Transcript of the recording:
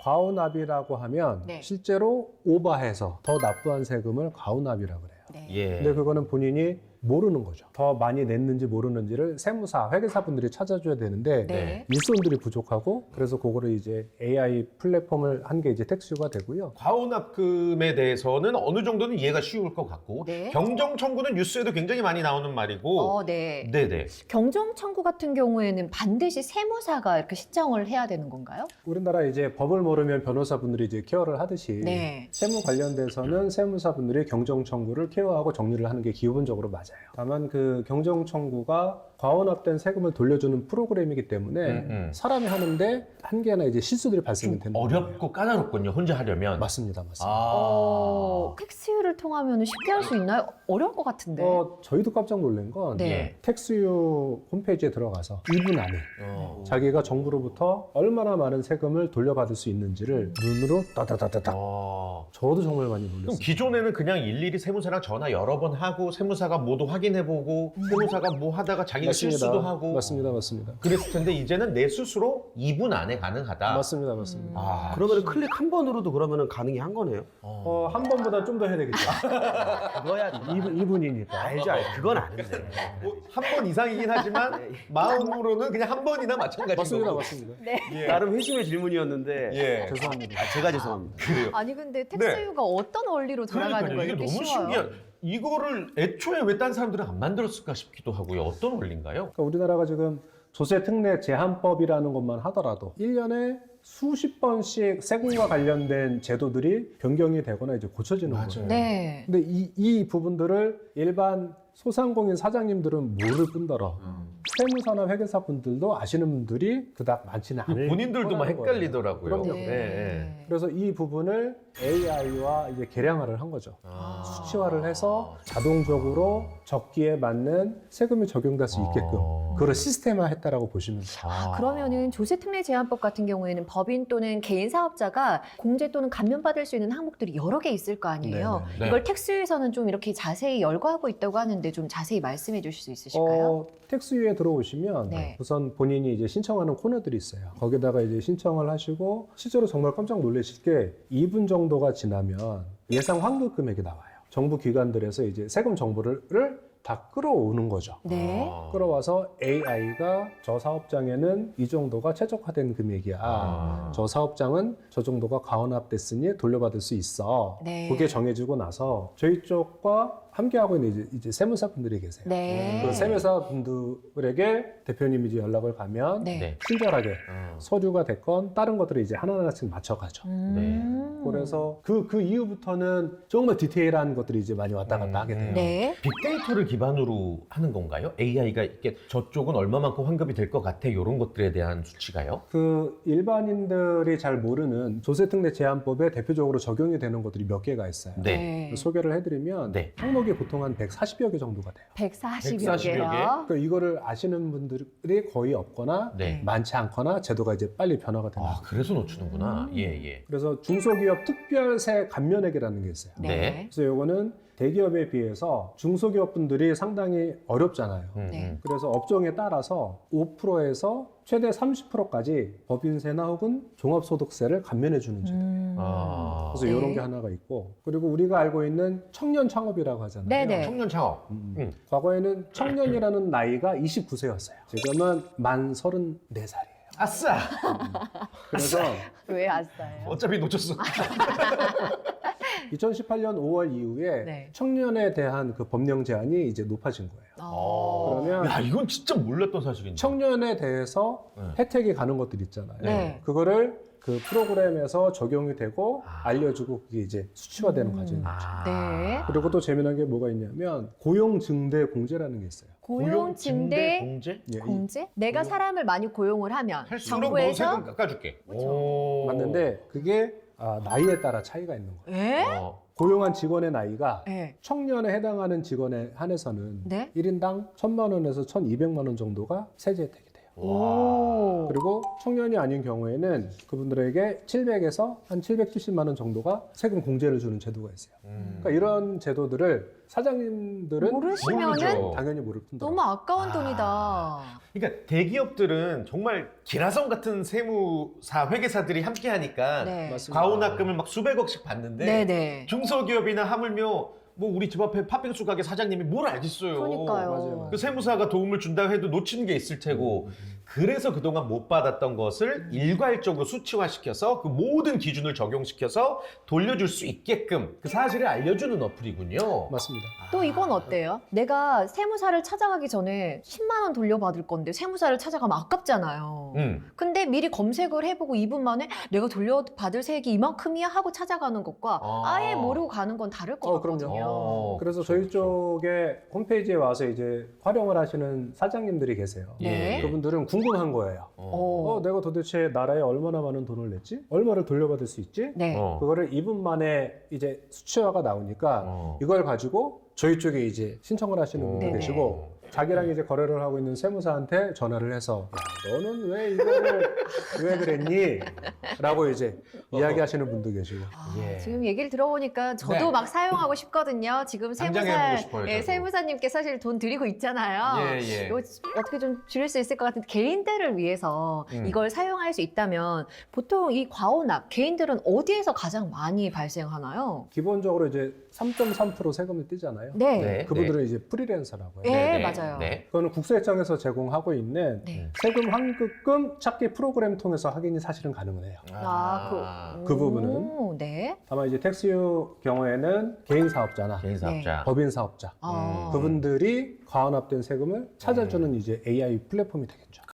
과오납이라고 하면 네. 실제로 오버해서 더 납부한 세금을 과오납이라고 그래요. 네. 예. 근데 그거는 본인이 모르는 거죠. 더 많이 냈는지 모르는지를 세무사, 회계사분들이 찾아줘야 되는데 네. 일손들이 부족하고 그래서 그거를 이제 AI 플랫폼을 한 게 이제 텍스유가 되고요. 과오납금에 대해서는 어느 정도는 이해가 쉬울 것 같고 네. 경정 청구는 뉴스에도 굉장히 많이 나오는 말이고 네. 네네. 경정 청구 같은 경우에는 반드시 세무사가 이렇게 신청을 해야 되는 건가요? 우리나라 이제 법을 모르면 변호사분들이 이제 케어를 하듯이 네. 세무 관련돼서는 세무사분들이 경정 청구를 케어하고 정리를 하는 게 기본적으로 맞아요. 다만 그 경정 청구가 과오납된 세금을 돌려주는 프로그램이기 때문에 사람이 하는데 한계나 이제 실수들이 발생이 되는 어렵고 까다롭군요. 혼자 하려면. 맞습니다, 맞습니다. 텍스유를 통하면 쉽게 할 수 있나요? 어려울 것 같은데. 저희도 깜짝 놀란 건 네. 텍스유 홈페이지에 들어가서 2분 안에 자기가 정부로부터 얼마나 많은 세금을 돌려받을 수 있는지를 눈으로 따다다다닥. 저도 정말 많이 그럼 놀랐어요. 기존에는 그냥 일일이 세무사랑 전화 여러 번 하고 세무사가 모두 확인해보고 세무사가 뭐 하다가 자기가 실수도 하고 맞습니다, 맞습니다. 그랬을 텐데 이제는 내 스스로 2분 안에 가능하다. 맞습니다, 맞습니다. 그러면 클릭 한 번으로도 그러면 가능히 한 거네요? 한 번보다 좀 더 해야 되겠죠. 그거야 2분이니까. 알죠. 그건 아는데. 한 번 이상이긴 하지만 마음으로는 그냥 한 번이나 마찬가지인 맞습니다, 거고. 맞습니다. 나름 회심의 질문이었는데 예. 죄송합니다. 제가 죄송합니다. 그래요. 아니 근데 텍스유가 어떤 원리로 돌아가는 그러니까요. 거예요? 이게 이렇게 너무 쉬워요? 신기한. 이거를 애초에 왜 딴 사람들은 안 만들었을까 싶기도 하고요. 어떤 원리인가요? 그러니까 우리나라가 지금 조세 특례 제한법이라는 것만 하더라도 1년에 수십 번씩 세금과 관련된 제도들이 변경이 되거나 이제 고쳐지는 거예요. 네. 근데 이 부분들을 일반 소상공인 사장님들은 모를 뿐더러 세무사나 회계사 분들도 아시는 분들이 그닥 많지는 않을 본인들도 막 거라는 거예요. 헷갈리더라고요. 그럼요. 네. 네. 그래서 이 부분을 AI와 이제 계량화를 한 거죠. 수치화를 해서 자동적으로 적기에 맞는 세금이 적용될 수 있게끔 그걸 시스템화했다라고 보시면 돼요. 그러면은 조세특례제한법 같은 경우에는 법인 또는 개인 사업자가 공제 또는 감면받을 수 있는 항목들이 여러 개 있을 거 아니에요. 네. 이걸 텍스유에서는 좀 이렇게 자세히 열거하고 있다고 하는데 좀 자세히 말씀해 주실 수 있으실까요? 텍스유에 들어오시면 네. 우선 본인이 이제 신청하는 코너들이 있어요. 거기다가 이제 신청을 하시고 실제로 정말 깜짝 놀라실 게 2분 정도가 지나면 예상 환급 금액이 나와요. 정부 기관들에서 이제 세금 정보를 다 끌어오는 거죠. 네. 끌어와서 AI가 저 사업장에는 이 정도가 최적화된 금액이야. 저 사업장은 저 정도가 과언납됐으니 돌려받을 수 있어. 네. 그게 정해지고 나서 저희 쪽과 함께하고 있는 이제 세무사분들이 계세요. 네. 그 세무사분들에게 대표님이 이제 연락을 가면 네. 네. 친절하게 서류가 됐건 다른 것들을 이제 하나하나씩 맞춰가죠. 그래서 그 이후부터는 정말 디테일한 것들이 이제 많이 왔다 갔다 하게 돼요. 네. 빅데이터를 기반으로 하는 건가요? AI가 이렇게 저쪽은 얼마만큼 환급이 될 것 같아 이런 것들에 대한 수치가요? 그 일반인들이 잘 모르는 조세특례 제한법에 대표적으로 적용이 되는 것들이 몇 개가 있어요. 네. 소개를 해드리면 네. 항목이 보통 한 140여 개 정도가 돼요. 140여 140여 개? 개요. 그러니까 이거를 아시는 분들이 거의 없거나 네. 많지 않거나 제도가 이제 빨리 변화가 되는 거예요. 그래서 놓치는구나. 예, 예. 그래서 중소기업 특별세 감면액이라는 게 있어요. 네. 그래서 요거는 대기업에 비해서 중소기업 분들이 상당히 어렵잖아요. 네. 그래서 업종에 따라서 5%에서 최대 30%까지 법인세나 혹은 종합소득세를 감면해 주는 제도. 그래서 네. 이런 게 하나가 있고, 그리고 우리가 알고 있는 청년 창업이라고 하잖아요. 네네. 청년 창업. 과거에는 청년이라는 나이가 29세였어요. 지금은 만 34살이에요. 아싸! 그래서 왜 아싸요? 어차피 놓쳤어. 2018년 5월 이후에 네. 청년에 대한 그 법령 제한이 이제 높아진 거예요. 그러면 야, 이건 진짜 몰랐던 사실인데. 청년에 대해서 혜택이 가는 것들 있잖아요. 네. 그거를 그 프로그램에서 적용이 되고 알려주고 그게 이제 수치화되는 과정이죠. 네. 그리고 또 재미난 게 뭐가 있냐면 고용증대 공제라는 게 있어요. 고용 증대 공제? 예, 공제? 내가 사람을 많이 고용을 하면 할수록 너 정부에서 세금 깎아줄게. 오. 맞는데 그게 나이에 따라 차이가 있는 거예요. 에? 고용한 직원의 나이가 네. 청년에 해당하는 직원에 한해서는 네? 1인당 1,000만 원에서 1,200만 원 정도가 세제 혜택이 돼요. 오. 그리고 청년이 아닌 경우에는 그분들에게 700에서 한 770만 원 정도가 세금 공제를 주는 제도가 있어요. 그러니까 이런 제도들을 사장님들은 모르시면은 모르죠. 당연히 모를 뿐더러 너무 아까운 돈이다. 그러니까 대기업들은 정말 기라성 같은 세무사 회계사들이 함께 하니까 네. 맞습니다. 과오납금을 막 수백억씩 받는데 네네. 중소기업이나 하물며 뭐 우리 집 앞에 팥빙수 가게 사장님이 뭘 알겠어요. 그러니까요. 맞아요. 그 세무사가 도움을 준다고 해도 놓치는 게 있을 테고 그래서 그동안 못 받았던 것을 일괄적으로 수치화시켜서 그 모든 기준을 적용시켜서 돌려줄 수 있게끔 그 사실을 알려주는 어플이군요. 맞습니다. 또 이건 어때요? 내가 세무사를 찾아가기 전에 10만 원 돌려받을 건데 세무사를 찾아가면 아깝잖아요. 근데 미리 검색을 해보고 2분 만에 내가 돌려받을 세액이 이만큼이야 하고 찾아가는 것과 아예 모르고 가는 건 다를 것 그럼요. 같거든요. 그래서 그렇죠, 저희 쪽에 홈페이지에 와서 이제 활용을 하시는 사장님들이 계세요. 네. 그분들은 궁금한 거예요. 내가 도대체 나라에 얼마나 많은 돈을 냈지? 얼마를 돌려받을 수 있지? 네. 그거를 2분 만에 이제 수치화가 나오니까 이걸 가지고 저희 쪽에 이제 신청을 하시는 분도 네네. 계시고 자기랑 이제 거래를 하고 있는 세무사한테 전화를 해서 야, 너는 왜 이거를 왜 그랬니? 라고 이제 이야기하시는 분도 계시고 예. 지금 얘기를 들어보니까 저도 네. 막 사용하고 싶거든요. 지금 당장 세무사, 해보고 싶어요, 저도. 세무사님께 사실 돈 드리고 있잖아요. 예, 예. 이거 어떻게 좀 줄일 수 있을 것 같은데 개인들을 위해서 이걸 사용할 수 있다면 보통 이 과오납 개인들은 어디에서 가장 많이 발생하나요? 기본적으로 이제 3.3% 세금을 떼잖아요. 네. 그분들은 이제 프리랜서라고 해요. 네, 맞아요. 네. 그거는 국세청에서 제공하고 있는 네. 세금 환급금 찾기 프로그램 통해서 확인이 사실은 가능해요. 그 부분은. 오, 네. 다만 이제 텍스유 경우에는 개인 사업자나 개인 사업자. 법인 사업자 아. 그분들이 과환납된 세금을 찾아주는 이제 AI 플랫폼이 되겠죠.